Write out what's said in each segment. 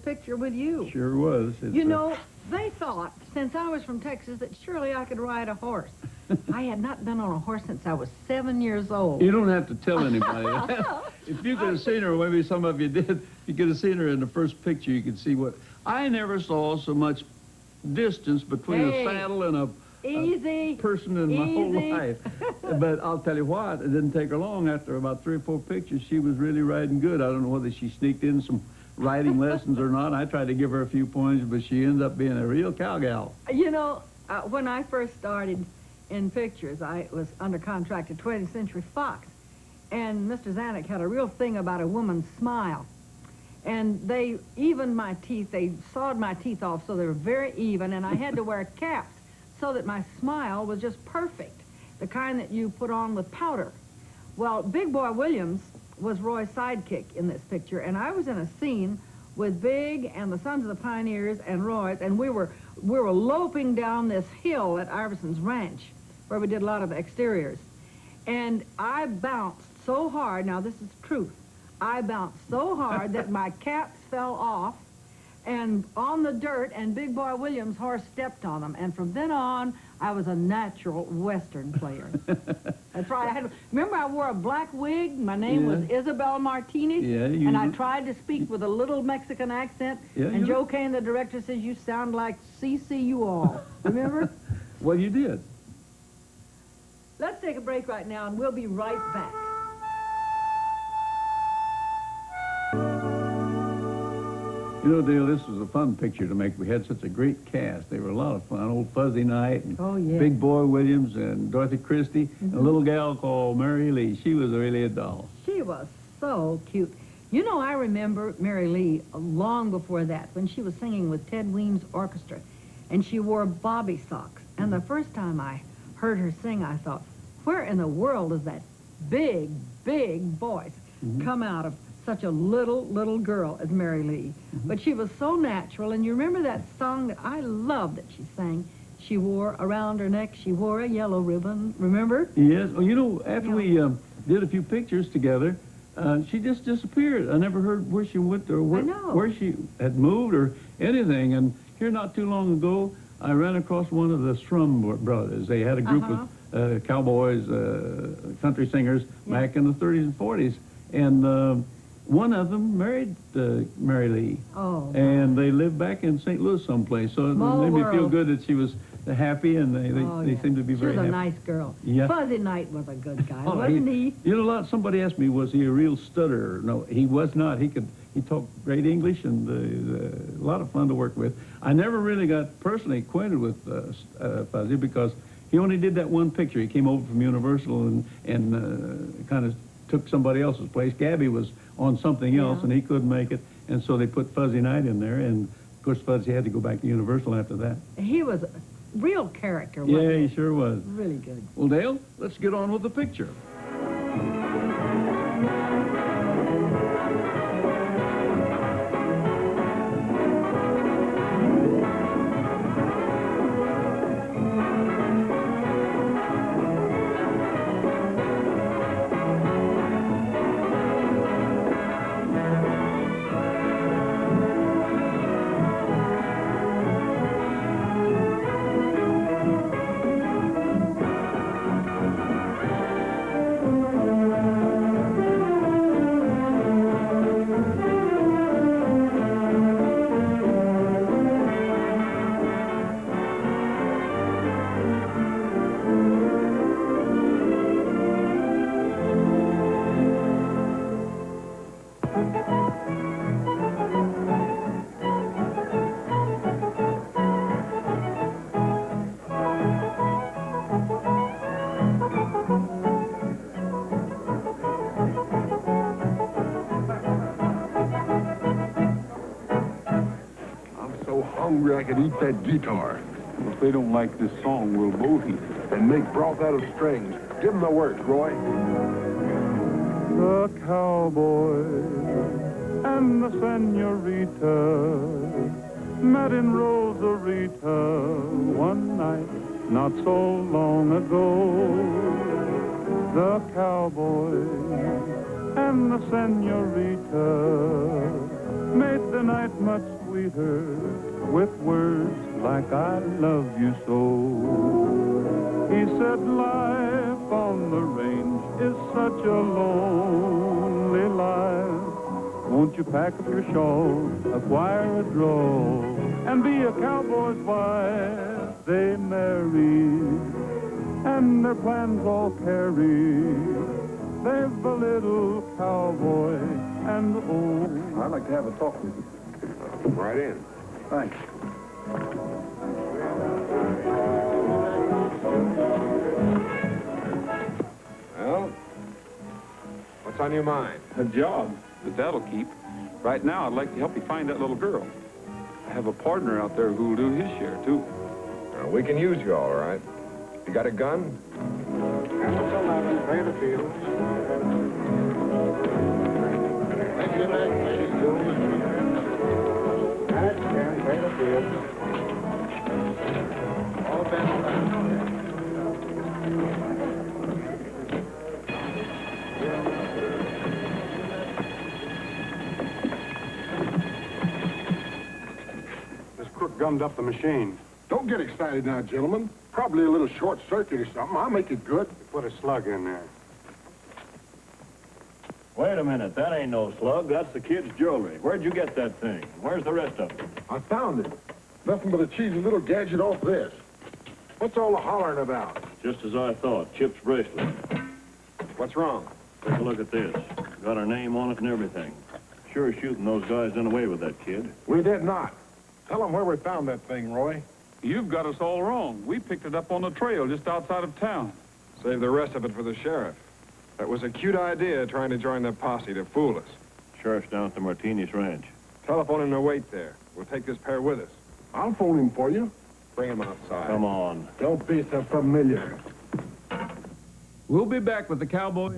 picture with you. Sure was. You know, they thought, since I was from Texas, that surely I could ride a horse. I had not been on a horse since I was 7 years old. You don't have to tell anybody that. If you could have seen her, maybe some of you did, you could have seen her in the first picture, you could see what... I never saw so much distance between a saddle and a person in my whole life. But I'll tell you what, it didn't take her long. After about 3 or 4 pictures, she was really riding good. I don't know whether she sneaked in some riding lessons or not. I tried to give her a few points, but she ended up being a real cowgirl. You know, when I first started in pictures, I was under contract at 20th Century Fox, and Mr. Zanuck had a real thing about a woman's smile. And they evened my teeth. They sawed my teeth off so they were very even, and I had to wear caps so that my smile was just perfect, the kind that you put on with powder. Well, Big Boy Williams was Roy's sidekick in this picture, and I was in a scene with Big and the Sons of the Pioneers and Roy's, and we were loping down this hill at Iverson's Ranch, where we did a lot of exteriors. And I bounced so hard, now this is the truth, I bounced so hard that my caps fell off and on the dirt, and Big Boy Williams' horse stepped on them. And from then on, I was a natural Western player. That's right. Remember, I wore a black wig. My name was Isabel Martinez. Yeah, and I tried to speak with a little Mexican accent. Yeah, and Joe Kane, the director, says, "You sound like CC you all." Remember? Well, you did. Let's take a break right now, and we'll be right back. You know, Dale, this was a fun picture to make. We had such a great cast. They were a lot of fun. Old Fuzzy Knight and Big Boy Williams and Dorothy Christie, and a little gal called Mary Lee. She was really a doll. She was so cute. You know, I remember Mary Lee long before that when she was singing with Ted Weems' orchestra, and she wore bobby socks. And the first time I heard her sing, I thought, where in the world does that big, big voice come out of such a little girl as Mary Lee? But she was so natural, and you remember that song that I love that she sang? She wore around her neck, she wore a yellow ribbon, remember? Yes. Well, you know, after we did a few pictures together, she just disappeared. I never heard where she went or where she had moved or anything. And here not too long ago, I ran across one of the Strum brothers. They had a group of cowboys, country singers back in the 30s and 40s. And one of them married Mary Lee. Oh. And they lived back in St. Louis someplace. So it made me feel good that she was happy, and they seemed to be very happy. She was a nice girl. Yeah. Fuzzy Knight was a good guy, wasn't he? You know, somebody asked me, was he a real stutterer? No, he was not. He talked great English, and a lot of fun to work with. I never really got personally acquainted with Fuzzy because he only did that one picture. He came over from Universal and kind of took somebody else's place. Gabby was on something else, and he couldn't make it, and so they put Fuzzy Knight in there, and of course Fuzzy had to go back to Universal after that. He was a real character, wasn't he? Yeah, he sure was. Really good. Well, Dale, let's get on with the picture. I could eat that guitar. If they don't like this song, we'll both eat it. And make broth out of strings. Give them the works, Roy. The cowboy and the senorita met in Rosarita one night not so long ago. The cowboy and the senorita made the night much sweeter with words like I love you so. He said life on the range is such a lonely life. Won't you pack up your shawl, acquire a draw, and be a cowboy's wife? They married, and their plans all carry. They've a little cowboy and oh. I'd like to have a talk with you. Right in. Thanks. Well, what's on your mind? A job, but that'll keep. Right now, I'd like to help you find that little girl. I have a partner out there who'll do his share, too. We can use you, all right. You got a gun? After 11, pay the field. Thank you, ladies. That's 10, pay the field. All bent. This crook gummed up the machine. Don't get excited now, gentlemen. Probably a little short circuit or something. I'll make it good. Put a slug in there. Wait a minute, that ain't no slug. That's the kid's jewelry. Where'd you get that thing? Where's the rest of it? I found it. Nothing but a cheesy little gadget off this. What's all the hollering about? Just as I thought, Chip's bracelet. What's wrong? Take a look at this. Got our name on it and everything. Sure shooting those guys done away with that kid. We did not. Tell them where we found that thing, Roy. You've got us all wrong. We picked it up on the trail just outside of town. Save the rest of it for the sheriff. That was a cute idea, trying to join the posse to fool us. Sheriff's down at the Martinez Ranch. Telephone him to wait there. We'll take this pair with us. I'll phone him for you. Bring him outside. Come on. Don't be so familiar. We'll be back with the Cowboy.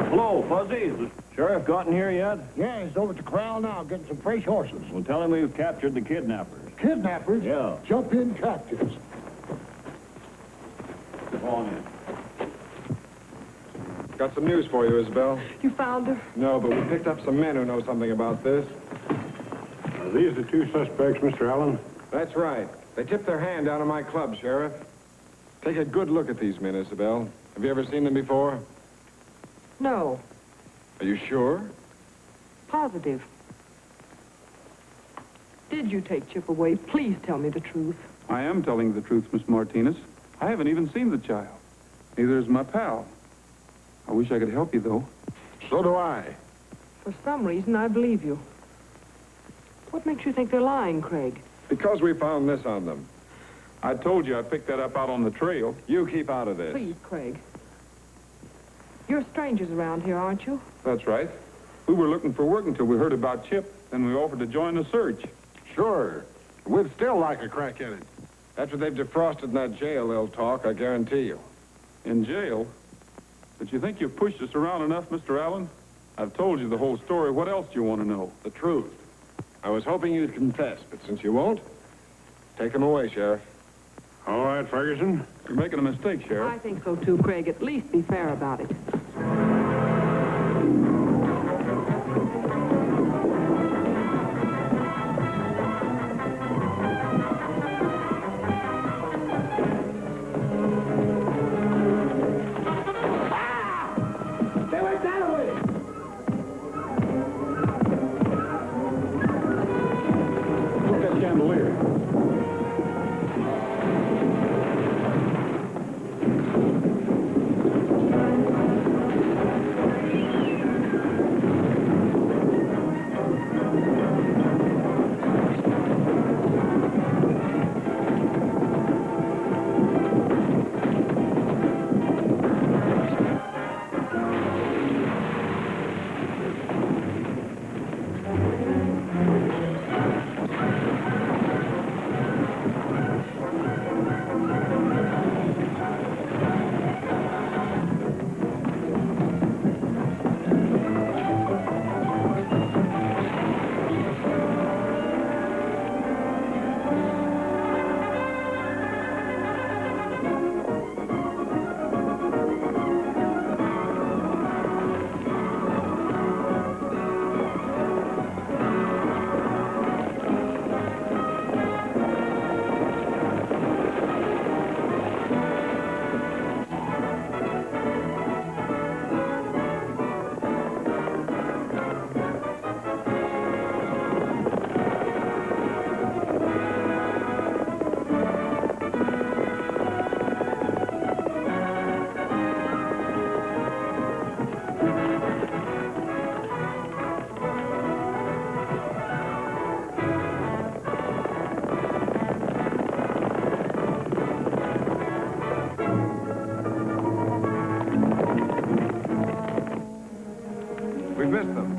Hello, Fuzzy. Is the sheriff gotten here yet? Yeah, he's over at the corral now, getting some fresh horses. Well, tell him we've captured the kidnappers. Kidnappers? Yeah. Jump in captives. Go on in. Got some news for you, Isabel. You found her? No, but we picked up some men who know something about this. Are these the two suspects, Mr. Allen? That's right. They tipped their hand down in my club, Sheriff. Take a good look at these men, Isabel. Have you ever seen them before? No. Are you sure? Positive. Did you take Chip away? Please tell me the truth. I am telling the truth, Miss Martinez. I haven't even seen the child. Neither is my pal. I wish I could help you, though. So do I. For some reason, I believe you. What makes you think they're lying, Craig? Because we found this on them. I told you I picked that up out on the trail. You keep out of this. Please, Craig. You're strangers around here, aren't you? That's right. We were looking for work until we heard about Chip, then we offered to join the search. Sure. We'd still like a crack at it. After they've defrosted in that jail, they'll talk, I guarantee you. In jail? But you think you've pushed us around enough, Mr. Allen? I've told you the whole story. What else do you want to know? The truth. I was hoping you'd confess, but since you won't, take them away, Sheriff. All right, Ferguson. You're making a mistake, Sheriff. I think so, too, Craig. At least be fair about it.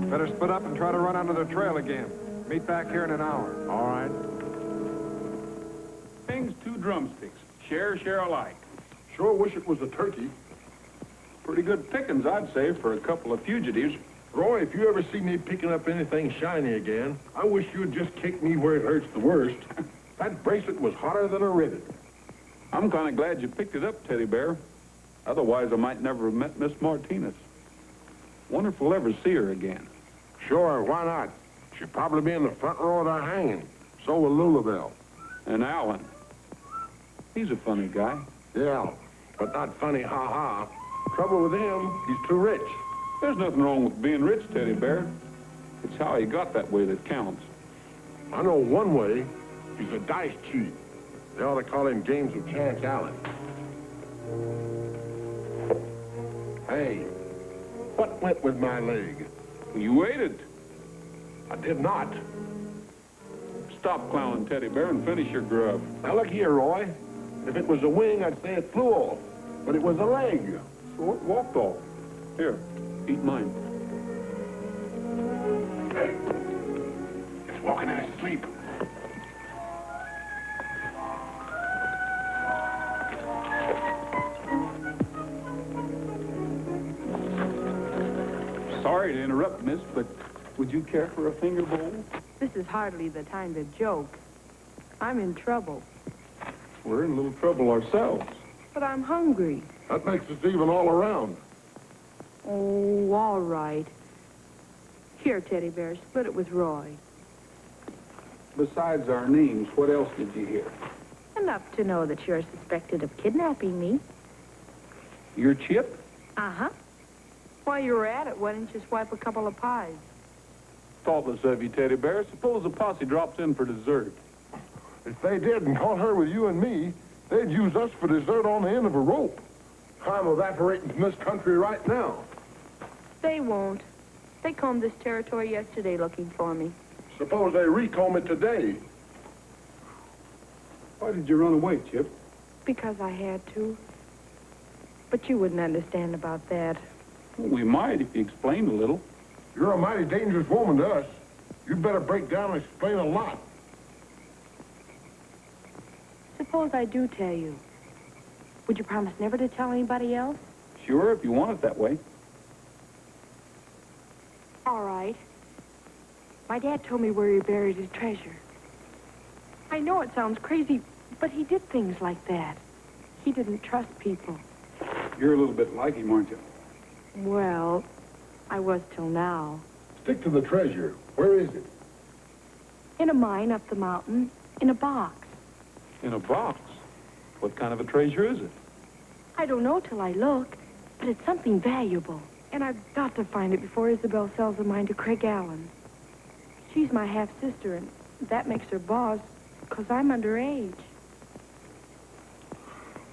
Better split up and try to run onto the trail again. Meet back here in an hour. All right. Things, 2 drumsticks. Share alike. Sure wish it was a turkey. Pretty good pickings, I'd say, for a couple of fugitives. Roy, if you ever see me picking up anything shiny again, I wish you'd just kick me where it hurts the worst. That bracelet was hotter than a rivet. I'm kind of glad you picked it up, Teddy Bear. Otherwise, I might never have met Miss Martinez. Wonder if we'll ever see her again. Sure, why not? She'll probably be in the front row of the hanging. So will Lulabelle. And Alan. He's a funny guy. Yeah, but not funny, ha-ha. Trouble with him, he's too rich. There's nothing wrong with being rich, Teddy Bear. It's how he got that way that counts. I know one way. He's a dice cheat. They ought to call him Games of Chance Allen. Hey, what went with my leg? You waited. I did not. Stop clowning, Teddy Bear, and finish your grub. Now look here, Roy. If it was a wing, I'd say it flew off. But it was a leg. So it walked off. Here, eat mine. It's walking in his sleep. Sorry to interrupt, miss, but would you care for a finger bowl? This is hardly the time to joke. I'm in trouble. We're in a little trouble ourselves. But I'm hungry. That makes us even all around. Oh, all right. Here, Teddy Bear, split it with Roy. Besides our names, what else did you hear? Enough to know that you're suspected of kidnapping me. Your Chip? Uh-huh. While you were at it, why didn't you swipe a couple of pies? Thoughtless of you, Teddy Bear. Suppose the posse drops in for dessert. If they did and caught her with you and me, they'd use us for dessert on the end of a rope. I'm evaporating from this country right now. They won't. They combed this territory yesterday looking for me. Suppose they recomb it today. Why did you run away, Chip? Because I had to. But you wouldn't understand about that. Well, we might if you explained a little. You're a mighty dangerous woman to us. You'd better break down and explain a lot. Suppose I do tell you. Would you promise never to tell anybody else? Sure, if you want it that way. All right. My dad told me where he buried his treasure. I know it sounds crazy, but he did things like that. He didn't trust people. You're a little bit like him, aren't you? Well, I was till now. Stick to the treasure. Where is it? In a mine up the mountain, in a box. In a box? What kind of a treasure is it? I don't know till I look, but it's something valuable. And I've got to find it before Isabel sells the mine to Craig Allen. She's my half-sister, and that makes her boss, because I'm underage.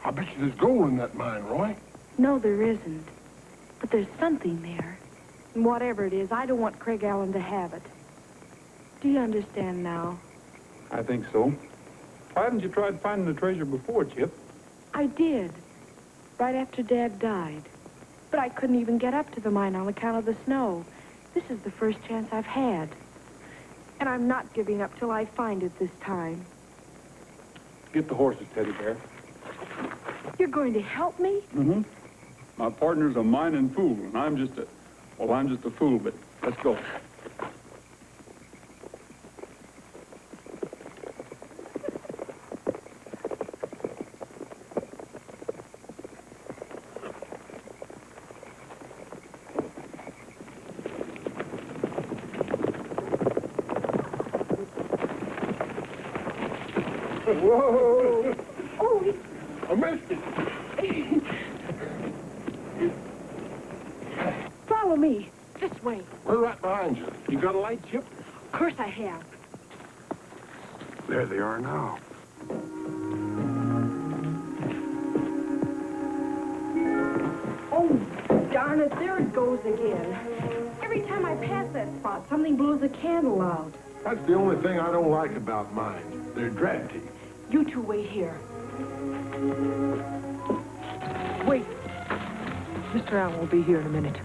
I bet you there's gold in that mine, Roy. No, there isn't. But there's something there. And whatever it is, I don't want Craig Allen to have it. Do you understand now? I think so. Why haven't you tried finding the treasure before, Chip? I did. Right after Dad died. But I couldn't even get up to the mine on account of the snow. This is the first chance I've had. And I'm not giving up till I find it this time. Get the horses, Teddy Bear. You're going to help me? Mm-hmm. My partner's a mining fool, and I'm just a fool, but let's go. Whoa! Oh, I missed it. follow me. This way. We're right behind you. You got a light, Chip? Of course I have. There they are now. Oh, darn it, there it goes again. Every time I pass that spot, something blows a candle out. That's the only thing I don't like about mine. They're drafty. You two wait here. Wait. Mr. Allen will be here in a minute.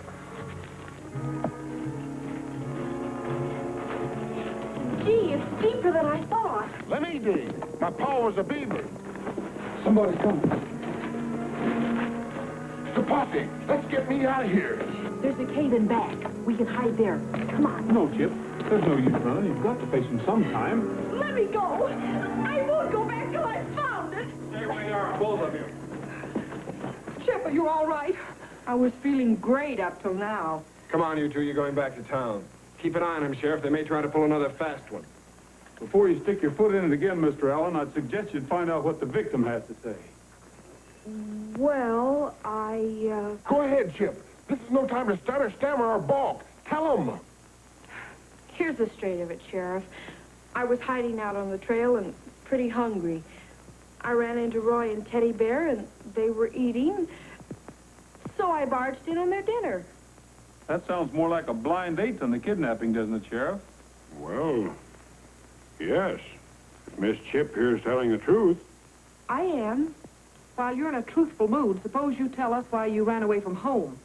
deeper than I thought. Let me dig. My pa was a beaver. Somebody's coming. The posse. Let's get me out of here. There's a cave in back. We can hide there. Come on. No, Chip. There's no use running. You've got to face him sometime. Let me go. I won't go back till I've found it. Stay where you are, both of you. Chip, are you all right? I was feeling great up till now. Come on, you two. You're going back to town. Keep an eye on him, Sheriff. They may try to pull another fast one. Before you stick your foot in it again, Mr. Allen, I'd suggest you find out what the victim has to say. Well, Go ahead, Chip. This is no time to stutter, stammer, or balk. Tell them. Here's the straight of it, Sheriff. I was hiding out on the trail and pretty hungry. I ran into Roy and Teddy Bear, and they were eating, so I barged in on their dinner. That sounds more like a blind date than the kidnapping, doesn't it, Sheriff? Well, yes. If Miss Chip here's telling the truth. I am. While you're in a truthful mood, suppose you tell us why you ran away from home.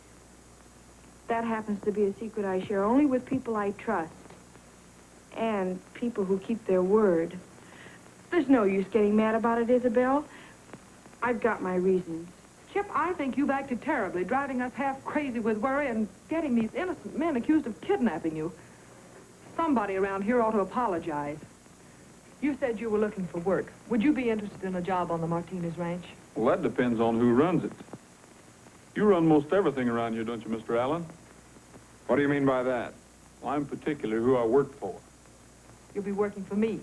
That happens to be a secret I share only with people I trust. And people who keep their word. There's no use getting mad about it, Isabel. I've got my reasons. Chip, I think you've acted terribly, driving us half crazy with worry and getting these innocent men accused of kidnapping you. Somebody around here ought to apologize. You said you were looking for work. Would you be interested in a job on the Martinez Ranch? Well, that depends on who runs it. You run most everything around here, don't you, Mr. Allen? What do you mean by that? Well, I'm particular who I work for. You'll be working for me.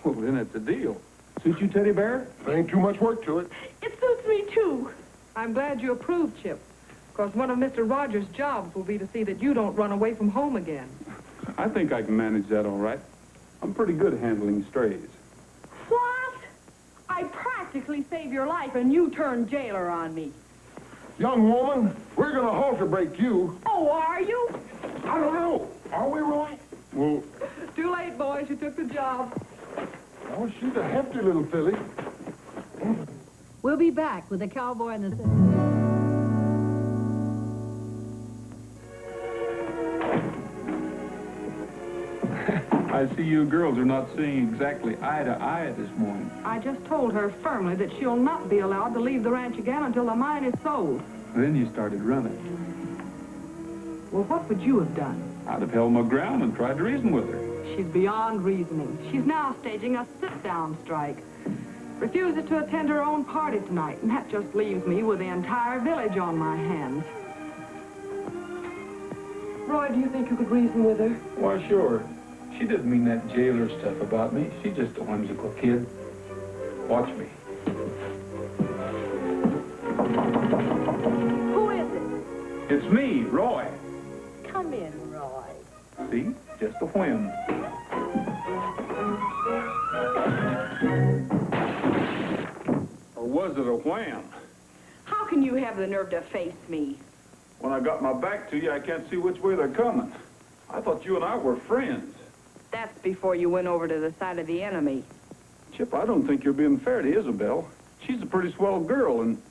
Well, then it's a deal. Suit you, Teddy Bear? There ain't too much work to it. It suits me, too. I'm glad you approve, Chip, because one of Mr. Rogers' jobs will be to see that you don't run away from home again. I think I can manage that all right. I'm pretty good at handling strays. What? I practically saved your life, and you turned jailer on me. Young woman, we're going to halter break you. Oh, are you? I don't know. Are we, Roy? Well, Too late, boys. You took the job. Oh, she's a hefty little filly. We'll be back with the Cowboy and the... I see you girls are not seeing exactly eye to eye this morning. I just told her firmly that she'll not be allowed to leave the ranch again until the mine is sold. Then you started running. Well, what would you have done? I'd have held my ground and tried to reason with her. She's beyond reasoning. She's now staging a sit-down strike. Refuses to attend her own party tonight, and that just leaves me with the entire village on my hands. Roy, do you think you could reason with her? Why, sure. She didn't mean that jailer stuff about me. She's just a whimsical kid. Watch me. Who is it? It's me, Roy. Come in, Roy. See? Just a whim. Or was it a wham? How can you have the nerve to face me? When I got my back to you, I can't see which way they're coming. I thought you and I were friends. That's before you went over to the side of the enemy. Chip, I don't think you're being fair to Isabel. She's a pretty swell girl, and,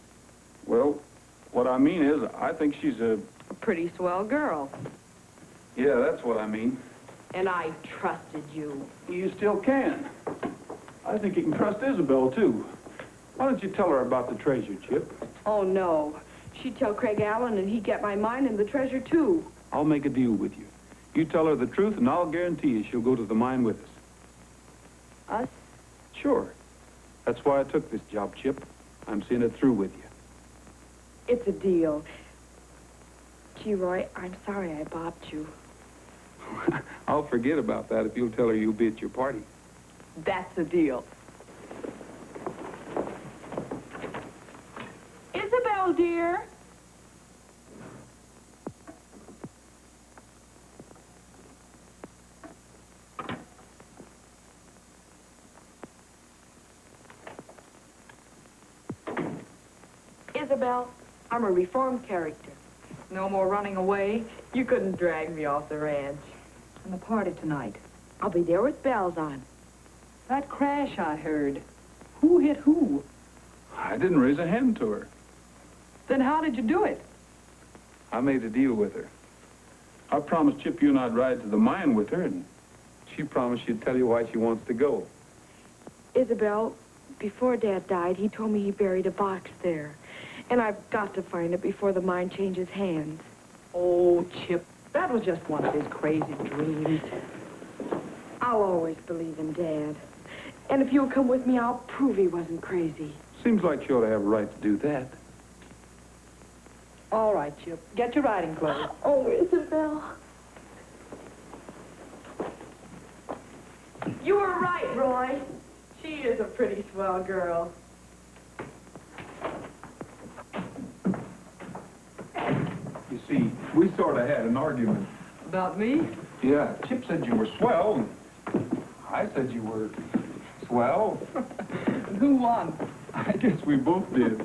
well, what I mean is, I think she's a pretty swell girl. Yeah, that's what I mean. And I trusted you. You still can. I think you can trust Isabel, too. Why don't you tell her about the treasure, Chip? Oh, no. She'd tell Craig Allen, and he'd get my mine and the treasure, too. I'll make a deal with you. You tell her the truth, and I'll guarantee you she'll go to the mine with us. Us? Sure. That's why I took this job, Chip. I'm seeing it through with you. It's a deal. Gee, Roy, I'm sorry I bopped you. I'll forget about that if you'll tell her you'll be at your party. That's a deal. Isabel, dear. Isabel, I'm a reformed character. No more running away. You couldn't drag me off the ranch. And the party tonight. I'll be there with bells on. That crash I heard. Who hit who? I didn't raise a hand to her. Then how did you do it? I made a deal with her. I promised Chip you and I'd ride to the mine with her, and she promised she'd tell you why she wants to go. Isabel, before Dad died, he told me he buried a box there. And I've got to find it before the mine changes hands. Oh, Chip, that was just one of his crazy dreams. I'll always believe in Dad. And if you'll come with me, I'll prove he wasn't crazy. Seems like she ought to have a right to do that. All right, Chip. Get your riding clothes. Oh, Isabel. You were right, Roy. She is a pretty swell girl. You see, we sort of had an argument. About me? Yeah, Chip said you were swell, and I said you were swell. Who won? I guess we both did.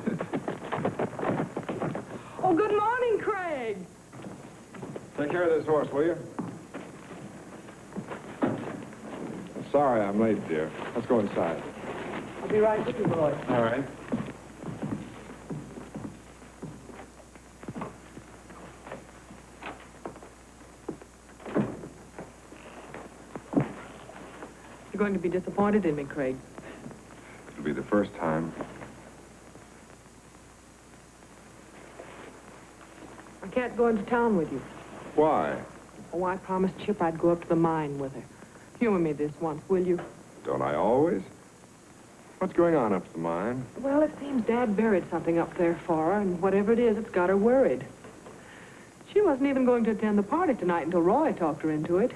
Oh, good morning, Craig. Take care of this horse, will you? Sorry I'm late, dear. Let's go inside. I'll be right with you, Roy. All right. You're going to be disappointed in me, Craig. It'll be the first time. I can't go into town with you. Why? Oh, I promised Chip I'd go up to the mine with her. Humor me this once, will you? Don't I always? What's going on up at the mine? Well, it seems Dad buried something up there for her, and whatever it is, it's got her worried. She wasn't even going to attend the party tonight until Roy talked her into it.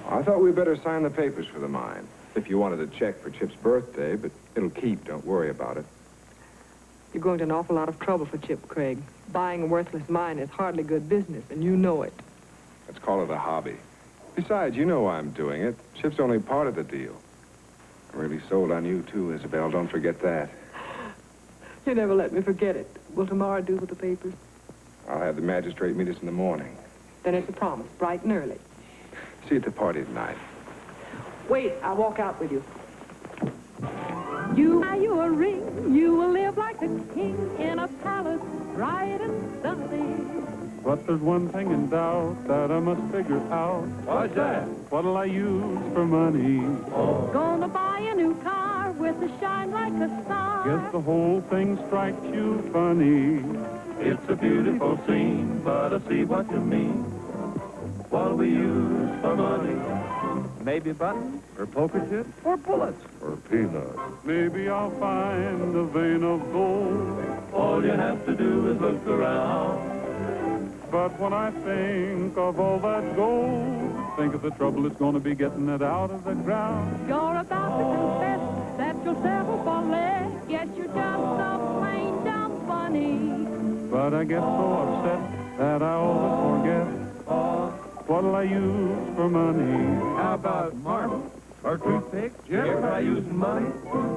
I thought we'd better sign the papers for the mine. If you wanted a check for Chip's birthday, but it'll keep, don't worry about it. You're going to an awful lot of trouble for Chip, Craig. Buying a worthless mine is hardly good business, and you know it. Let's call it a hobby. Besides, you know why I'm doing it. Chip's only part of the deal. I'm really sold on you, too, Isabel. Don't forget that. You never let me forget it. Will tomorrow do with the papers? I'll have the magistrate meet us in the morning. Then it's a promise, bright and early. See you at the party tonight. Wait, I'll walk out with you. You buy you a ring, you will live like a king in a palace, bright and sunny. But there's one thing in doubt that I must figure out. What's that? What'll I use for money? Gonna buy a new car with a shine like a star. Guess the whole thing strikes you funny. It's a beautiful scene, but I see what you mean. What we use for money. Maybe buttons, or poker chips, Or bullets. or peanuts. Maybe I'll find a vein of gold. All you have to do is look around. But when I think of all that gold, think of the trouble it's going to be getting it out of the ground. You're about to confess that you'll settle for less. Guess you're just so plain dumb funny. But I get so upset that I always forget. What'll I use for money? How about marbles? Or toothpicks? Jim, try using money?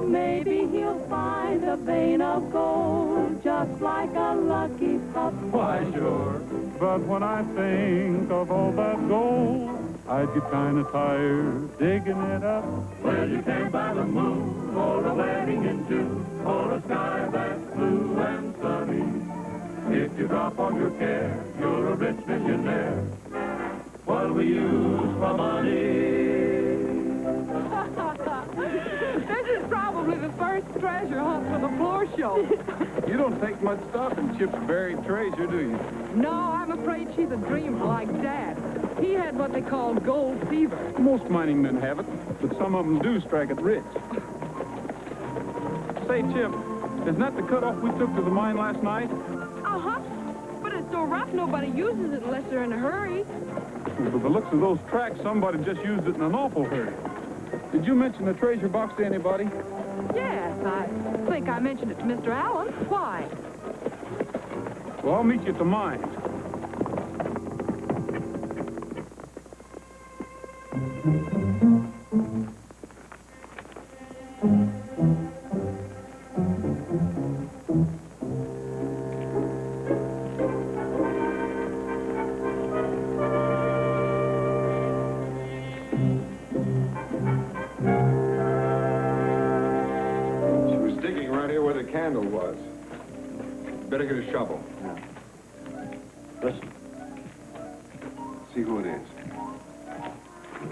Maybe he'll find a vein of gold, just like a lucky pup. Why, sure. But when I think of all that gold, I'd get kind of tired digging it up. Well, you can't buy the moon, or a wedding in June, or a sky that's blue and sunny. If you drop all your care, you're a rich millionaire. What we use for money. This is probably the first treasure hunt for the floor show. You don't take much stock in Chip's buried treasure, do you? No, I'm afraid she's a dreamer like Dad. He had what they call gold fever. Most mining men have it, but some of them do strike it rich. Say, Chip, isn't that the cutoff we took to the mine last night? Uh-huh. But it's so rough, nobody uses it unless they're in a hurry. Well, by the looks of those tracks, somebody just used it in an awful hurry. Did you mention the treasure box to anybody? Yes, I think I mentioned it to Mr. Allen. Why? Well, I'll meet you at the mine. Candle was. Better get a shovel. Listen. See who it is. It's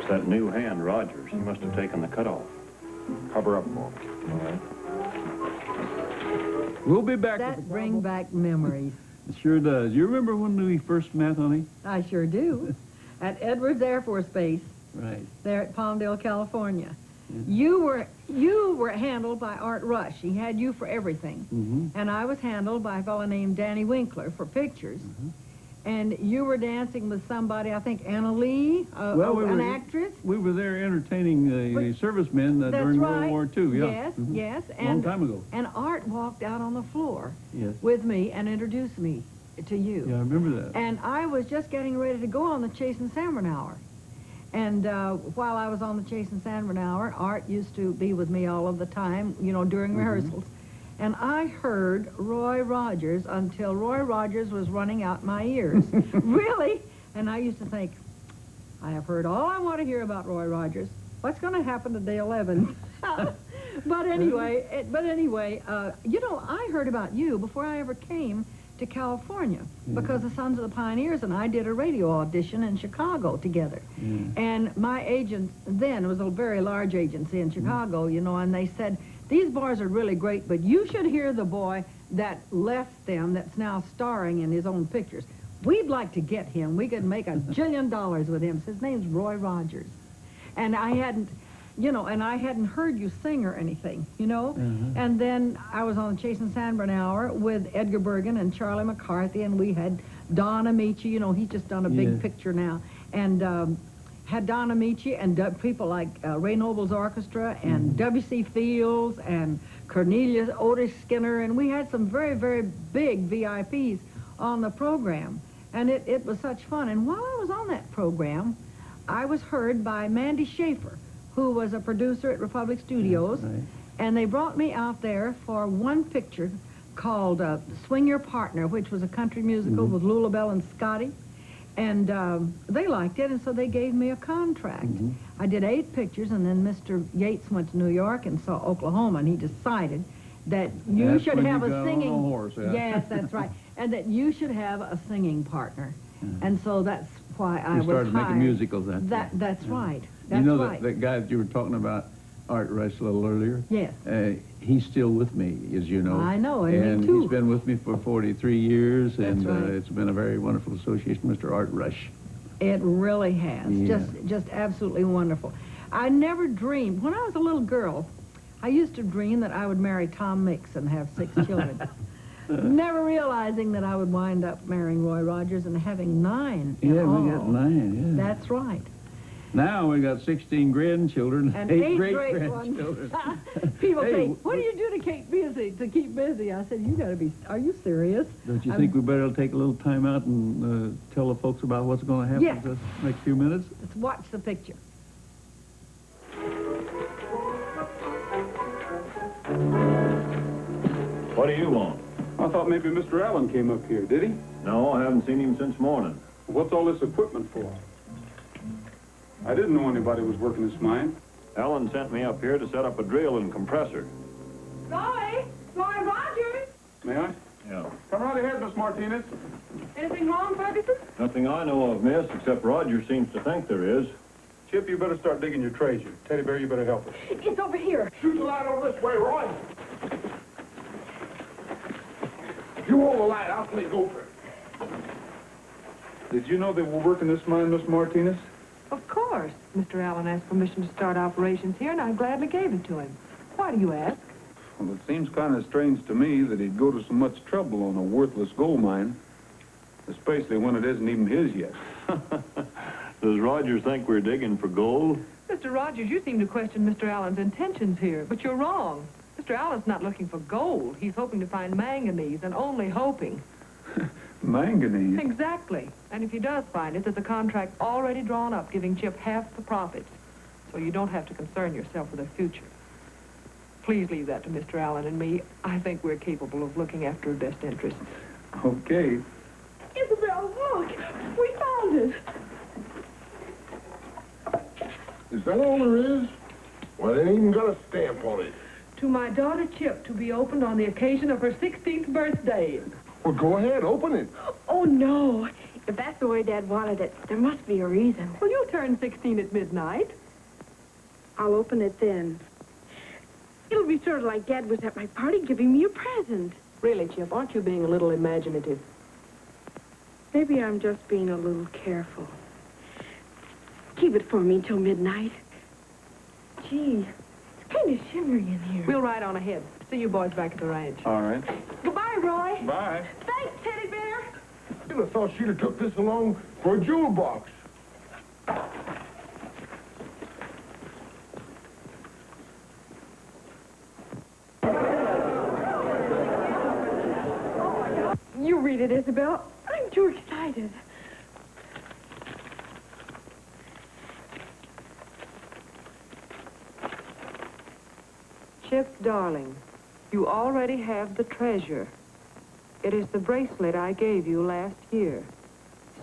that new hand, Rogers. He must have taken the cutoff. Cover up, Bob. All right. We'll be back. That brings back memories. It sure does. You remember when we first met, honey? I sure do. At Edwards Air Force Base. Right. There at Palmdale, California. Yeah. You were handled by Art Rush. He had you for everything. And I was handled by a fellow named Danny Winkler for pictures. And you were dancing with somebody, I think Anna Lee, an actress. We were there entertaining the servicemen during World War II. Yeah. Yes, yes. Long time ago. And Art walked out on the floor Yes. with me and introduced me to you. Yeah, I remember that. And I was just getting ready to go on the Chase and Salmon Hour. And while I was on the Chase and Salmon Hour, Art used to be with me all of the time, you know, during rehearsals. And I heard Roy Rogers until Roy Rogers was running out my ears. Really? And I used to think, I have heard all I want to hear about Roy Rogers. What's going to happen to Dale Evans? But anyway, you know, I heard about you before I ever came to California because the Sons of the Pioneers and I did a radio audition in Chicago together. And my agent then, it was a very large agency in Chicago, you know, and they said, these boys are really great, but you should hear the boy that left them that's now starring in his own pictures. We'd like to get him. We could make $1 jillion with him. His name's Roy Rogers. And I hadn't, you know, and I hadn't heard you sing or anything, you know. And then I was on the Chase and Sanborn Hour with Edgar Bergen and Charlie McCarthy, and we had Don Amici, you know, he's just done a big picture now. And had Don Amici and people like Ray Noble's Orchestra and W.C. Fields and Cornelius Otis Skinner, and we had some very, very big VIPs on the program. And it was such fun. And while I was on that program, I was heard by Mandy Schaefer, who was a producer at Republic Studios, and they brought me out there for one picture called Swing Your Partner, which was a country musical with Lula Bell and Scotty. And they liked it, and so they gave me a contract. I did 8 pictures, and then Mr. Yates went to New York and saw Oklahoma, and he decided that you should have a singing... On a horse, Yes, that's right. And that you should have a singing partner. And so that's why I was started hired. making musicals then. That's right. That's you know right. that guy that you were talking about, Art Rush, a little earlier? Yes. He's still with me, as you know. I know, and me too. He's been with me for 43 years, and right. It's been a very wonderful association, Mr. Art Rush. It really has. Yeah. Just absolutely wonderful. I never dreamed, when I was a little girl, I used to dream that I would marry Tom Mix and have 6 children. Never realizing that I would wind up marrying Roy Rogers and having 9 in all. We got 9, yeah. That's right. Now we got 16 grandchildren And 8 8 great-grandchildren. People Hey, say, what do you do to keep busy? I said, you got to be, are you serious? Don't you think we better take a little time out and tell the folks about what's going to happen to us in the next few minutes? Let's watch the picture. What do you want? I thought maybe Mr. Allen came up here, did he? No, I haven't seen him since morning. What's all this equipment for? I didn't know anybody was working this mine. Allen sent me up here to set up a drill and compressor. Roy Rogers! May I? Yeah. Come right ahead, Miss Martinez. Anything wrong, Ferguson? Nothing I know of, miss, except Roger seems to think there is. Chip, you better start digging your treasure. Teddy Bear, you better help us. It's over here. Shoot the light over this way, Roy. You hold the light, I'll play gopher. Did you know they were working this mine, Miss Martinez? Of course. Mr. Allen asked permission to start operations here, and I gladly gave it to him. Why do you ask? Well, it seems kind of strange to me that he'd go to so much trouble on a worthless gold mine, especially when it isn't even his yet. Does Roger think we're digging for gold? Mr. Rogers, you seem to question Mr. Allen's intentions here, but you're wrong. Mr. Allen's not looking for gold. He's hoping to find manganese, and only hoping. Manganese? Exactly. And if he does find it, there's a contract already drawn up giving Chip half the profits. So you don't have to concern yourself with the future. Please leave that to Mr. Allen and me. I think we're capable of looking after her best interests. Okay. Isabel, look! We found it! that all there is? Well, it ain't even got a stamp on it. To my daughter Chip, to be opened on the occasion of her 16th birthday. Well, go ahead, open it. Oh, no. If that's the way Dad wanted it, there must be a reason. Well, you turned 16 at midnight. I'll open it then. It'll be sort of like Dad was at my party giving me a present. Really, Chip, aren't you being a little imaginative? Maybe I'm just being a little careful. Keep it for me till midnight. Gee, it's kind of shimmery in here. We'll ride on ahead. See you boys back at the ranch. All right. Goodbye, Roy. Bye. Thanks, Teddy Bear. You'd have thought she'd have took this along for a jewel box. You read it, Isabel. I'm too excited. Chip, darling, you already have the treasure. It is the bracelet I gave you last year.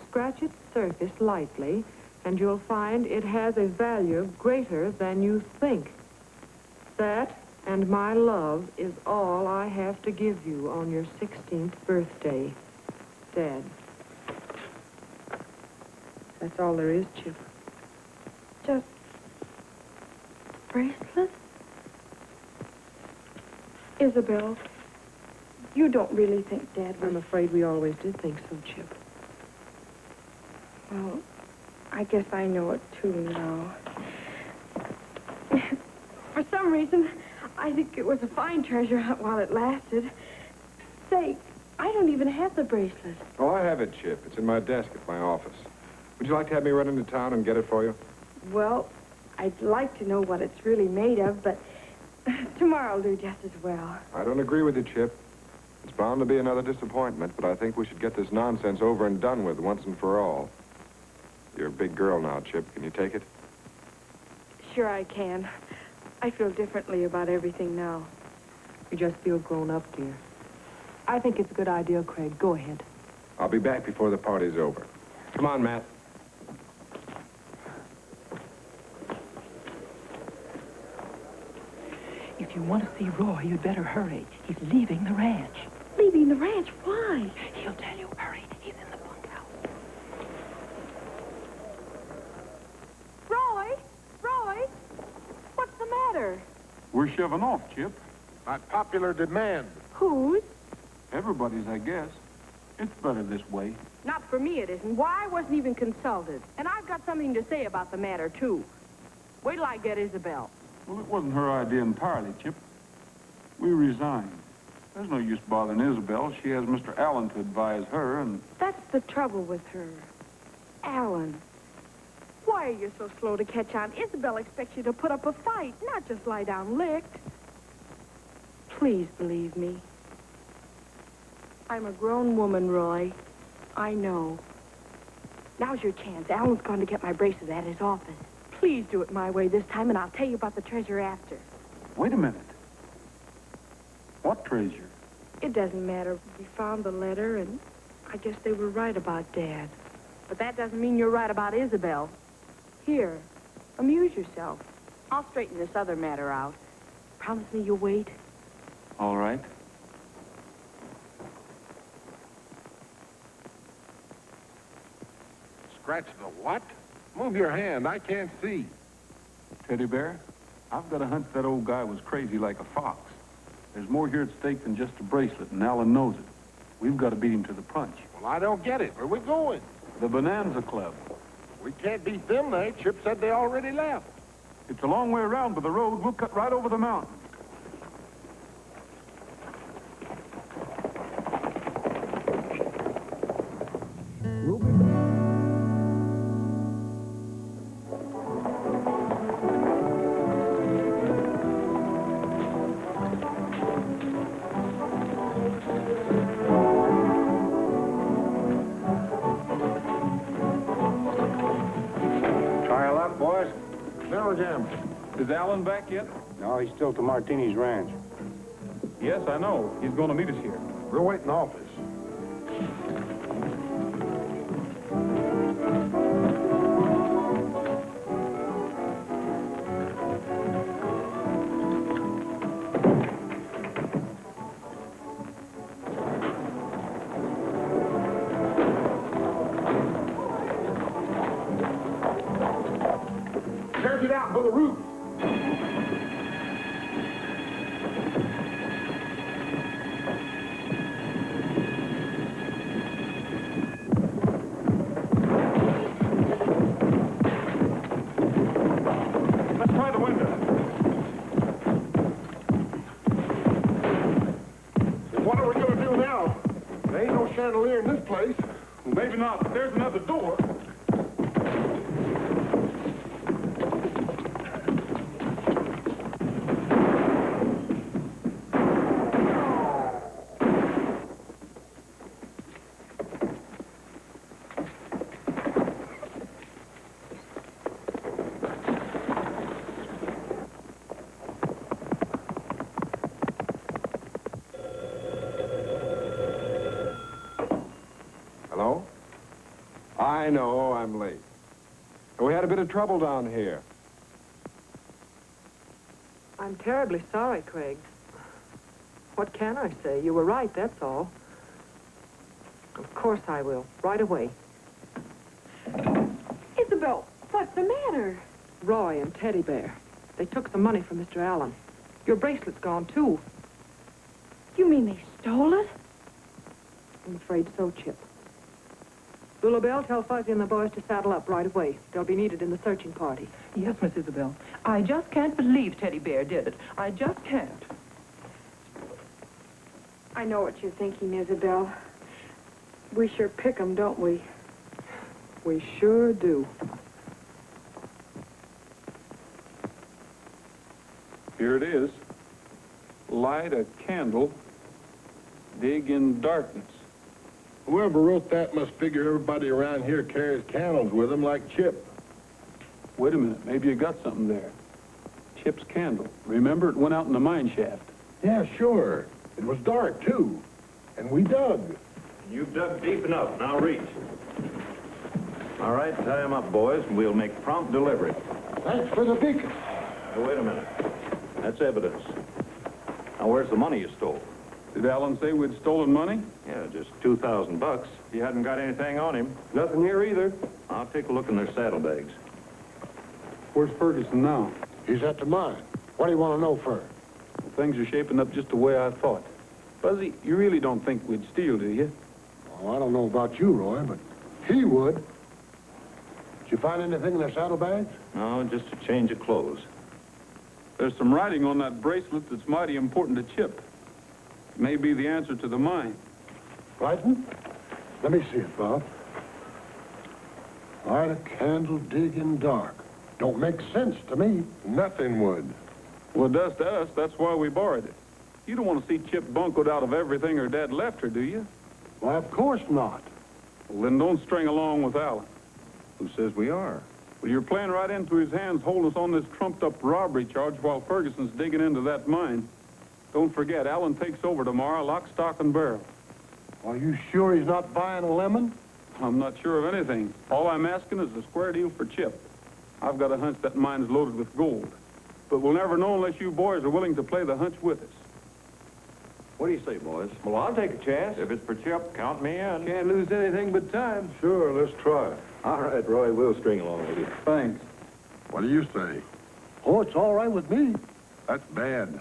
Scratch its surface lightly, and you'll find it has a value greater than you think. That and my love is all I have to give you on your 16th birthday, Dad. That's all there is, Chip. Just bracelet? Isabel, you don't really think Dad was... I'm afraid we always did think so, Chip. Well, I guess I know it too now. For some reason, I think it was a fine treasure hunt while it lasted. Say, I don't even have the bracelet. Oh, I have it, Chip. It's in my desk at my office. Would you like to have me run into town and get it for you? Well, I'd like to know what it's really made of, but tomorrow will do just as well. I don't agree with you, Chip. It's bound to be another disappointment, but I think we should get this nonsense over and done with once and for all. You're a big girl now, Chip. Can you take it? Sure I can. I feel differently about everything now. You just feel grown up, dear. I think it's a good idea, Craig. Go ahead. I'll be back before the party's over. Come on, Matt. If you want to see Roy, you'd better hurry. He's leaving the ranch. Leaving the ranch? Why? He'll tell you. Hurry. He's in the bunkhouse. Roy! Roy! What's the matter? We're shoving off, Chip. By popular demand. Whose? Everybody's, I guess. It's better this way. Not for me, it isn't. Why? I wasn't even consulted. And I've got something to say about the matter, too. Wait till I get Isabel. Well, it wasn't her idea entirely, Chip. We resigned. There's no use bothering Isabel. She has Mr. Allen to advise her, and... That's the trouble with her. Allen. Why are you so slow to catch on? Isabel expects you to put up a fight, not just lie down licked. Please believe me. I'm a grown woman, Roy. I know. Now's your chance. Alan's going to get my bracelet at his office. Please do it my way this time, and I'll tell you about the treasure after. Wait a minute. What treasure? It doesn't matter. We found the letter, and I guess they were right about Dad. But that doesn't mean you're right about Isabel. Here, amuse yourself. I'll straighten this other matter out. Promise me you'll wait. All right. Scratch the what? Move your hand. I can't see. Teddy Bear, I've got a hunch that old guy was crazy like a fox. There's more here at stake than just a bracelet, and Alan knows it. We've got to beat him to the punch. Well, I don't get it. Where are we going? The Bonanza Club. We can't beat them there. Chip said they already left. It's a long way around by the road. We'll cut right over the mountain. We'll be back. Trial up, boys. Now, Jim. Is Alan back yet? No, he's still to Martini's ranch. Yes, I know. He's going to meet us here. We'll wait in the office. Better get out for the roof. Let's try the window. What are we going to do now? There ain't no chandelier in this place. Well, maybe not, but there's another door. Hello? I know I'm late. We had a bit of trouble down here. I'm terribly sorry, Craig. What can I say? You were right, that's all. Of course I will. Right away. Isabel, what's the matter? Roy and Teddy Bear. They took some money from Mr. Allen. Your bracelet's gone, too. You mean they stole it? I'm afraid so, Chip. Lulabelle, tell Fuzzy and the boys to saddle up right away. They'll be needed in the searching party. Yes, Miss Isabel. I just can't believe Teddy Bear did it. I just can't. I know what you're thinking, Isabel. We sure pick 'em, don't we? We sure do. Here it is. Light a candle, dig in darkness. Whoever wrote that must figure everybody around here carries candles with them like Chip. Wait a minute, maybe you got something there. Chip's candle. Remember, it went out in the mine shaft. Yeah, sure. It was dark, too. And we dug. You've dug deep enough. Now reach. All right, tie him up, boys, and we'll make prompt delivery. Thanks for the beacon. Now, wait a minute. That's evidence. Now, where's the money you stole? Did Allen say we'd stolen money? Yeah, just $2,000. He hadn't got anything on him. Nothing here either. I'll take a look in their saddlebags. Where's Ferguson now? He's at the mine. What do you want to know first? Well, things are shaping up just the way I thought. Fuzzy, you really don't think we'd steal, do you? Oh, I don't know about you, Roy, but he would. Did you find anything in their saddlebags? No, just a change of clothes. There's some writing on that bracelet that's mighty important to Chip. It may be the answer to the mine. Writing? Let me see it, Bob. Light a candle, dig in dark. Don't make sense to me. Nothing would. Well, it does to us. That's why we borrowed it. You don't want to see Chip buncoed out of everything her dad left her, do you? Why, of course not. Well, then don't string along with Allen. Who says we are? Well, you're playing right into his hands, holding us on this trumped-up robbery charge while Ferguson's digging into that mine. Don't forget, Allen takes over tomorrow, lock, stock, and barrel. Are you sure he's not buying a lemon? I'm not sure of anything. All I'm asking is a square deal for Chip. I've got a hunch that mine's loaded with gold. But we'll never know unless you boys are willing to play the hunch with us. What do you say, boys? Well, I'll take a chance. If it's for Chip, count me in. Can't lose anything but time. Sure, let's try. All right, Roy, we'll string along with you. Thanks. What do you say? Oh, it's all right with me. That's bad.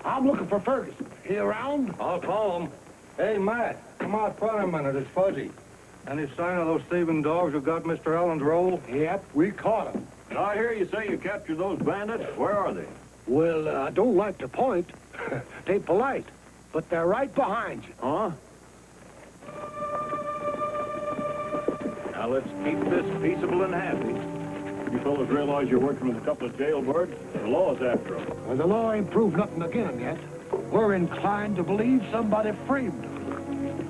I'm looking for Ferguson. He around? I'll call him. Hey, Matt, come out front a minute. It's Fuzzy. Any sign of those thieving dogs who got Mr. Allen's roll? Yep, we caught him. Did I hear you say you captured those bandits? Where are they? Well, I don't like to point. They polite, but they're right behind you. Huh? Now let's keep this peaceable and happy. You fellas realize you're working with a couple of jailbirds? The law's after them. Well, the law ain't proved nothing against them yet. We're inclined to believe somebody framed them.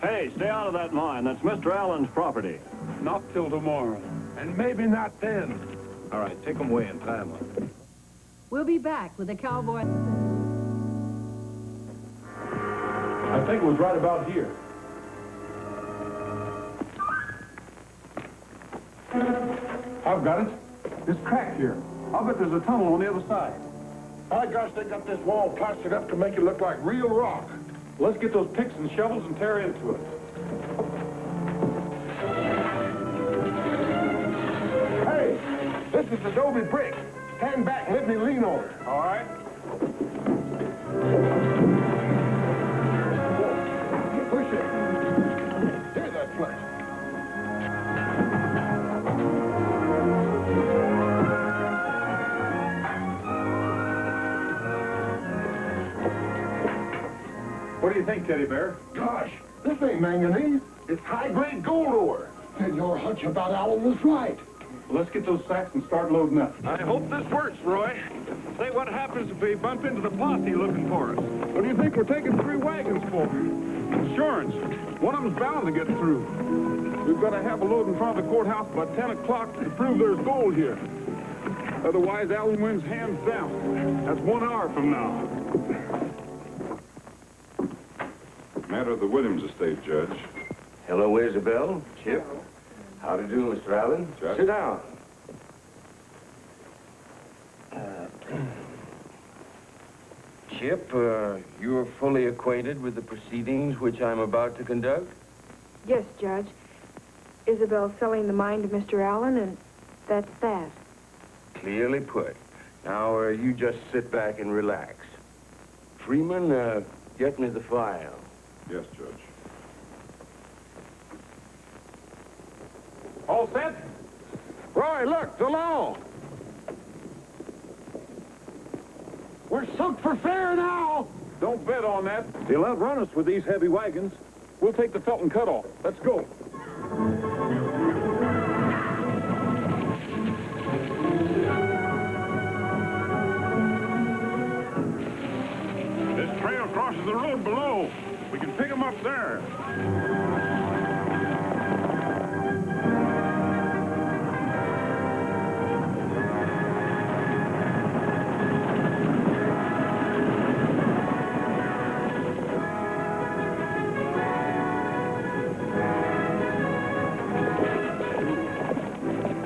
Hey, stay out of that mine. That's Mr. Allen's property. Not till tomorrow. And maybe not then. All right, take them away and tie them up. We'll be back with the Cowboy. I think it was right about here. I've got it. This crack here. I'll bet there's a tunnel on the other side. By gosh, they got this wall plastered up to make it look like real rock. Let's get those picks and shovels and tear into it. This is adobe brick. Stand back and let me lean on her. All right. Push it. Here's that flex. What do you think, Teddy Bear? Gosh, this ain't manganese. It's high-grade gold ore. Then your hunch about Allen was right. Well, let's get those sacks and start loading up. I hope this works, Roy. Say, what happens if we bump into the posse looking for us? What do you think we're taking 3 wagons for? Insurance. One of them's bound to get through. We've got to have a load in front of the courthouse by 10 o'clock to prove there's gold here. Otherwise, Allen wins hands down. That's 1 hour from now. Matter of the Williams estate, Judge. Hello, Isabel. Chip. How do you do, Mr. Allen? Judge. Sit down. Chip, you're fully acquainted with the proceedings which I'm about to conduct? Yes, Judge. Isabel's selling the mine to Mr. Allen, and that's that. Clearly put. Now, you just sit back and relax. Freeman, get me the file. Yes, Judge. All set? Roy, look, the law. We're soaked for fair now. Don't bet on that. They'll outrun us with these heavy wagons. We'll take the Felton cutoff. Let's go. This trail crosses the road below. We can pick them up there.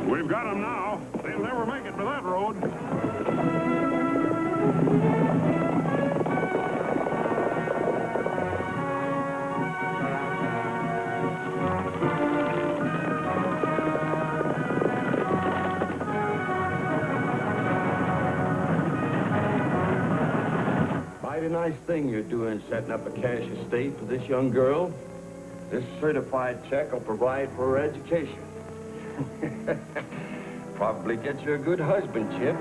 We've got them now. They'll never make it to that road. Mighty nice thing you're doing, setting up a cash estate for this young girl. This certified check will provide for her education. Probably get you a good husband, Chip.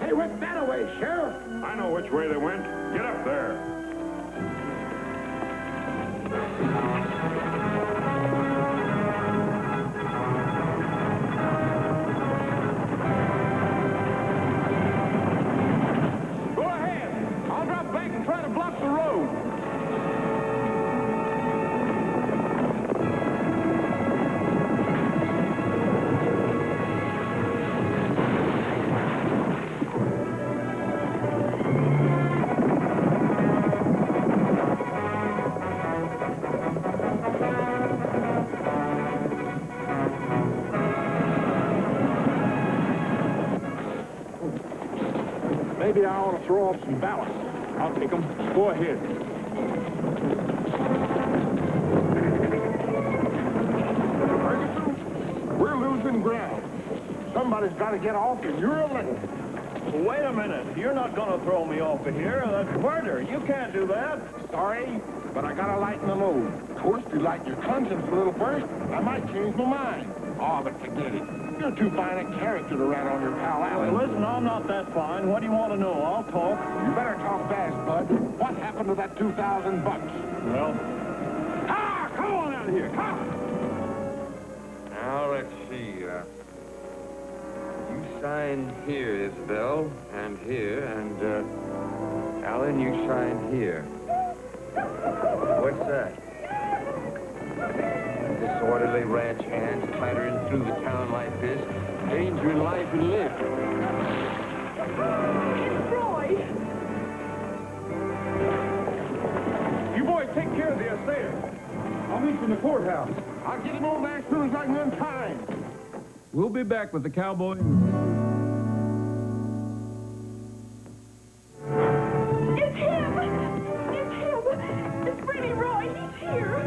They went that way, Sheriff. I know which way they went. Get up there. Go ahead. I'll drop back and try to block the road. Maybe I ought to throw off some ballast. I'll take them. Go ahead. Ferguson, we're losing ground. Somebody's got to get off, and you're a lane. Wait a minute. You're not going to throw me off of here. That's murder. You can't do that. Sorry, but I got to lighten the load. Of course, if you lighten your conscience a little first, I might change my mind. Oh, but forget it. You're too fine a character to rat on your pal Allen. Listen, I'm not that fine. What do you want to know? I'll talk. You better talk fast, bud. What happened to that $2,000? Well, come on out of here. Come. Now, let's see. You sign here, Isabel, and here, and, Alan, you sign here. What's that? Disorderly ranch hands clattering through the town like this, endangering life and limb. Roy! from the courthouse. I'll get him over there as soon as I can untie him. We'll be back with the cowboy. It's him! It's him! It's Freddie Roy. He's here.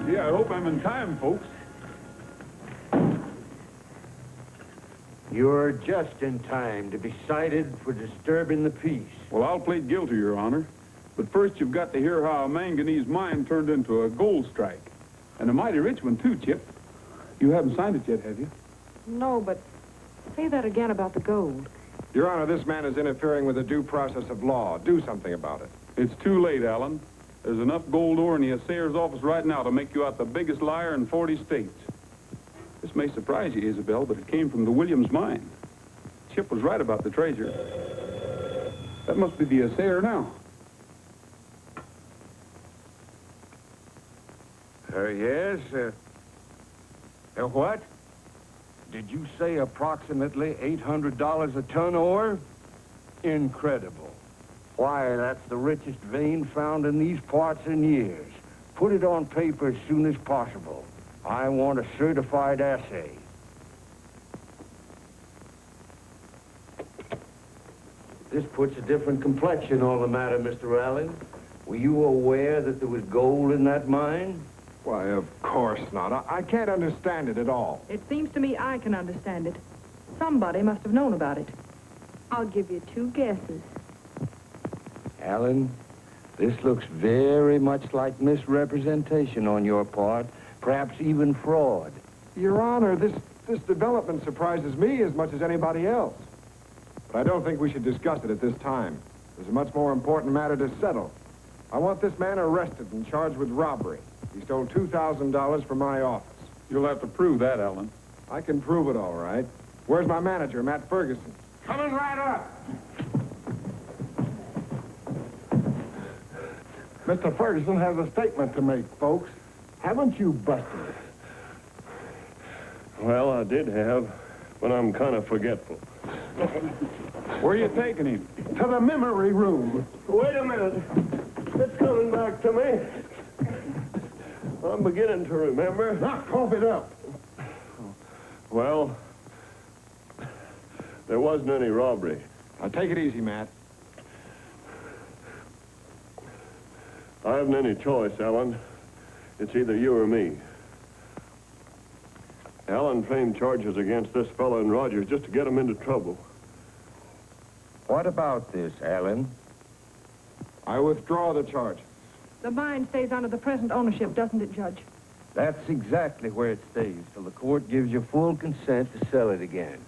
Yeah, I hope I'm in time, folks. You're just in time to be cited for disturbing the peace. Well, I'll plead guilty, Your Honor. But first, you've got to hear how a manganese mine turned into a gold strike. And a mighty rich one, too, Chip. You haven't signed it yet, have you? No, but say that again about the gold. Your Honor, this man is interfering with the due process of law. Do something about it. It's too late, Alan. There's enough gold ore in the assayer's office right now to make you out the biggest liar in 40 states. This may surprise you, Isabel, but it came from the Williams mine. Chip was right about the treasure. That must be the assayer now. Yes, what? Did you say approximately $800 a ton ore? Incredible. Why, that's the richest vein found in these parts in years. Put it on paper as soon as possible. I want a certified assay. This puts a different complexion on the matter, Mr. Allen. Were you aware that there was gold in that mine? Why, of course not. I can't understand it at all. It seems to me I can understand it. Somebody must have known about it. I'll give you 2 guesses. Allen, this looks very much like misrepresentation on your part, perhaps even fraud. Your Honor, this development surprises me as much as anybody else. But I don't think we should discuss it at this time. There's a much more important matter to settle. I want this man arrested and charged with robbery. He stole $2,000 from my office. You'll have to prove that, Alan. I can prove it all right. Where's my manager, Matt Ferguson? Coming right up. Mr. Ferguson has a statement to make, folks. Haven't you busted? Well, I did have, but I'm kind of forgetful. Where are you taking him? To the memory room. Wait a minute. It's coming back to me. I'm beginning to remember. Now, cough it up. Well, there wasn't any robbery. Now, take it easy, Matt. I haven't any choice, Alan. It's either you or me. Alan framed charges against this fellow and Rogers just to get him into trouble. What about this, Alan? I withdraw the charge. The mine stays under the present ownership, doesn't it, Judge? That's exactly where it stays, till the court gives you full consent to sell it again.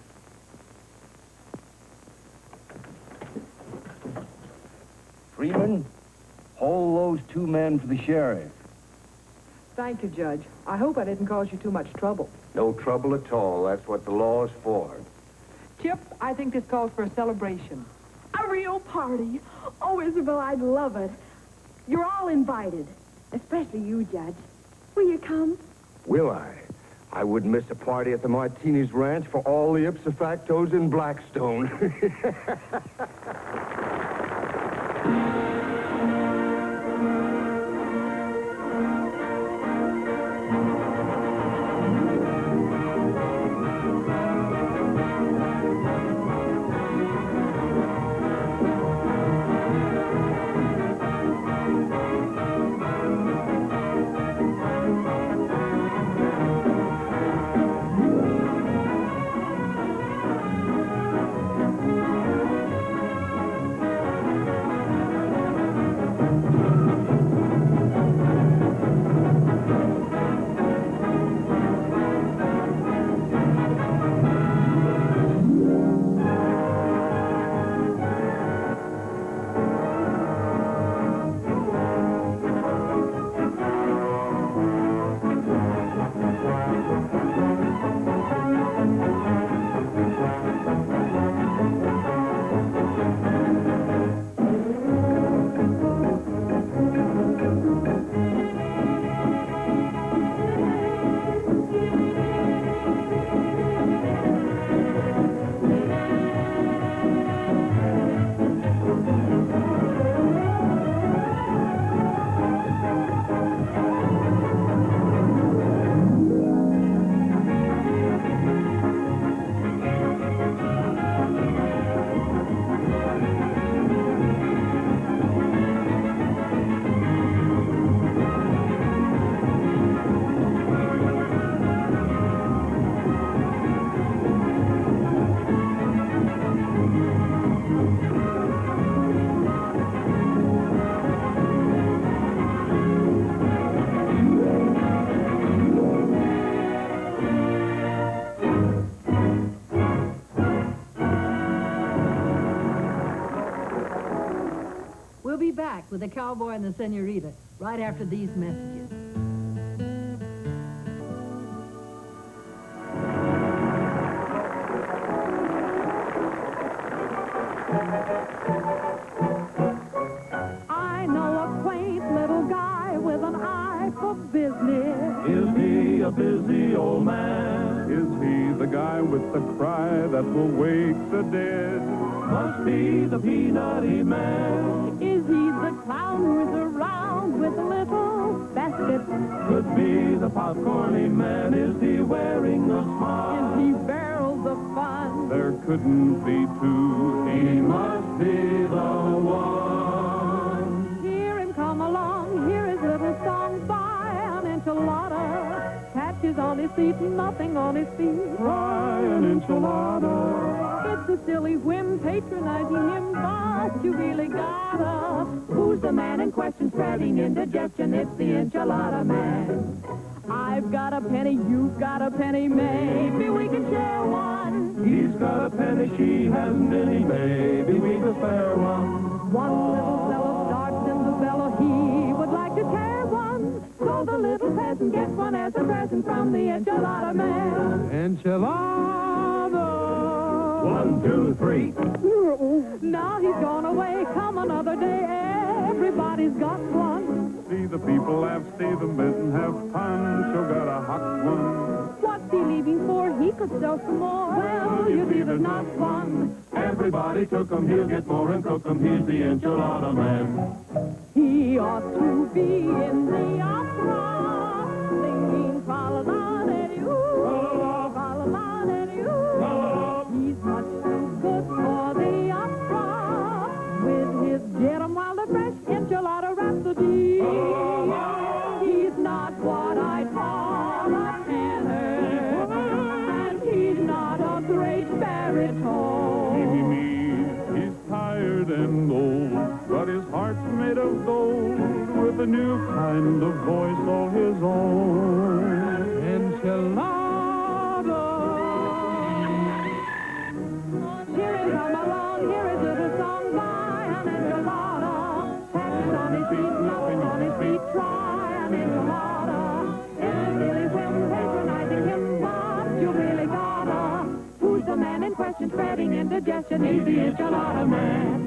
Freeman, hold those 2 men for the sheriff. Thank you, Judge. I hope I didn't cause you too much trouble. No trouble at all. That's what the law is for. Chip, I think this calls for a celebration. A real party. Oh, Isabel, I'd love it. You're all invited. Especially you, Judge. Will you come? Will I? I wouldn't miss a party at the Martinez Ranch for all the ipsa factos in Blackstone. back with the Cowboy and the Senorita right after these messages. I know a quaint little guy with an eye for business. Is he a busy old man? Is he the guy with the cry that will wake the dead? Must be the peanutty man. Is he the clown who's around with a little basket? Could be the popcorny man. Is he wearing a smile? Is he barrels of fun? There couldn't be two. He must be the one. Hear him come along, hear his little song by an enchilada. Patches on his feet, nothing on his feet. Try an enchilada. It's a silly whim patronizing him, but you really gotta. Who's the man in question spreading indigestion? It's the enchilada man. I've got a penny, you've got a penny, maybe we can share one. He's got a penny, she hasn't any, maybe we can spare one. One little fellow starts in the bellow, he would like to tear one. So the little peasant gets one as a present from the enchilada man. Enchilada. 1, 2, 3. Now he's gone away, come another day, everybody's got one. See the people laugh, see the mitten have punch, you got a hot one. What's he leaving for? He could sell some more. Well, you see, there's not one. Everybody took 'em, he'll get more and cook 'em, he's the enchilada man. He ought to be in the opera, singing fa-la-la-la-dee-oo, fa-la-la-la-dee-oo. He's much too good for the opera, with his get 'em while they're fresh enchilada rhapsody. He's not what I'd call a tenor, and he's not a great baritone. He's tired and old, but his heart's made of gold, with a new kind of voice all his own. Enchilada. Hear him come along, hear his little song by an enchilada. Patches on his feet, nothing on his feet, try an enchilada. It's a silly whim patronizing him, but you really gotta. Who's the man in question spreading indigestion? He's the enchilada man.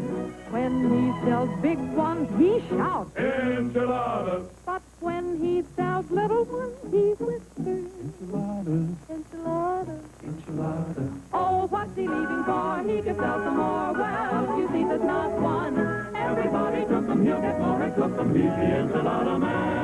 When he sells big ones, he shouts, Enchilada. but when he sells little ones, he whispers, Enchilada. enchilada. Enchilada. Oh, what's he leaving for? He could sell some more. Well, you see, there's not one. Everybody took them, he'll get more and cook them. He's the enchilada man.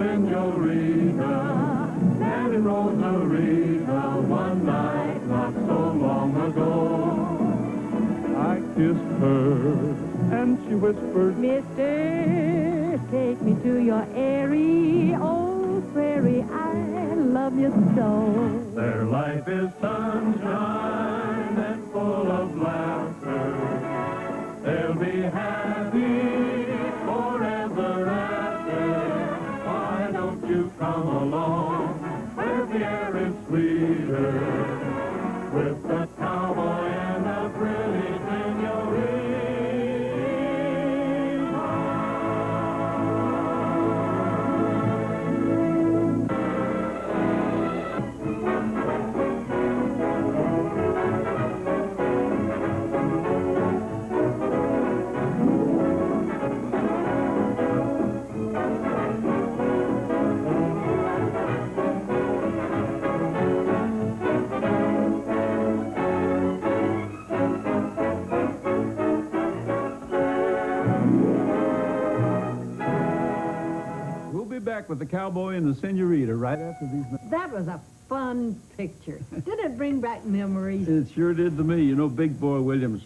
Senorita, and in Rosarita, one night not so long ago. I kissed her, and she whispered, Mister, take me to your airy old prairie. I love you so. their life is sunshine and full of laughter. They'll be happy forever after. Why don't you come along where the air is sweeter with the cowboy and the pretty senorita? Back with the Cowboy and the Senorita right after these. That was a fun picture. Did it bring back memories? It sure did to me. You know, Big Boy Williams,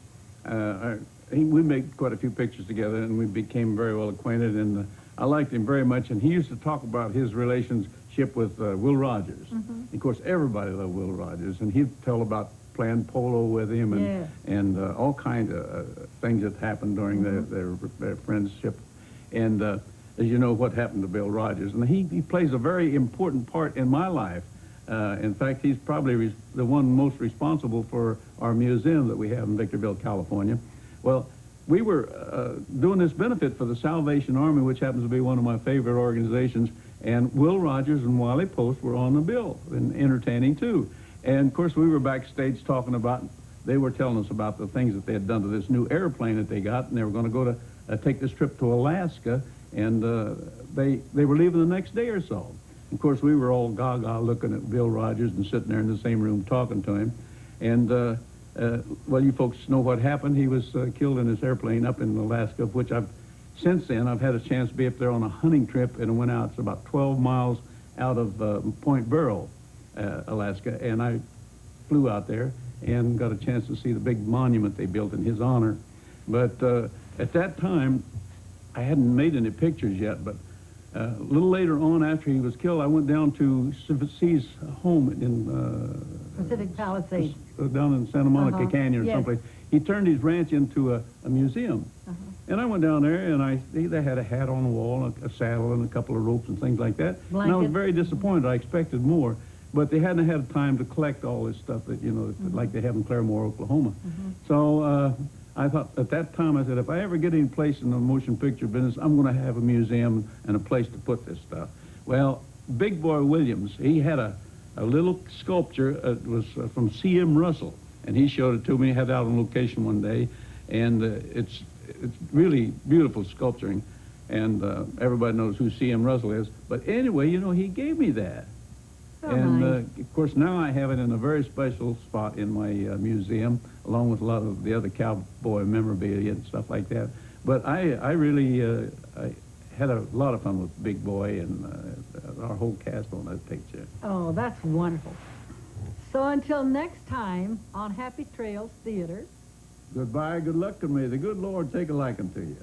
we made quite a few pictures together, and we became very well acquainted. And I liked him very much, and he used to talk about his relationship with Will Rogers. Of course, everybody loved Will Rogers, and he'd tell about playing polo with him and all kinds of things that happened during their friendship. And as you know, what happened to Bill Rogers. And he plays a very important part in my life. In fact, he's probably the one most responsible for our museum that we have in Victorville, California. Well, we were doing this benefit for the Salvation Army, which happens to be one of my favorite organizations, and Will Rogers and Wiley Post were on the bill, and entertaining too. And of course, we were backstage talking about, they were telling us about the things that they had done to this new airplane that they got, and they were going to go to take this trip to Alaska, and they were leaving the next day or so. Of course, we were all gaga looking at Bill Rogers and sitting there in the same room talking to him. And, well, you folks know what happened. He was killed in this airplane up in Alaska, which since then, I've had a chance to be up there on a hunting trip, and it went out, it's about 12 miles out of Point Barrow, Alaska, and I flew out there and got a chance to see the big monument they built in his honor. But at that time, I hadn't made any pictures yet, but a little later on, after he was killed, I went down to C's home in Pacific Palisades. Down in Santa Monica Canyon or someplace. He turned his ranch into a museum. And I went down there, and they had a hat on the wall, a saddle, and a couple of ropes and things like that. And I was very disappointed. I expected more. But they hadn't had time to collect all this stuff that, you know, like they have in Claremore, Oklahoma. So I thought, at that time, I said, if I ever get any place in the motion picture business, I'm going to have a museum and a place to put this stuff. Well, Big Boy Williams, he had a little sculpture. It was from C.M. Russell, and he showed it to me. He had it out on location one day, and it's really beautiful sculpturing, and everybody knows who C.M. Russell is. But anyway, you know, he gave me that. Of course, now I have it in a very special spot in my museum, along with a lot of the other cowboy memorabilia and stuff like that. But I really I had a lot of fun with Big Boy and our whole cast on that picture. Oh, that's wonderful. So until next time on Happy Trails Theater. Goodbye, good luck, and may the good Lord take a liking to you.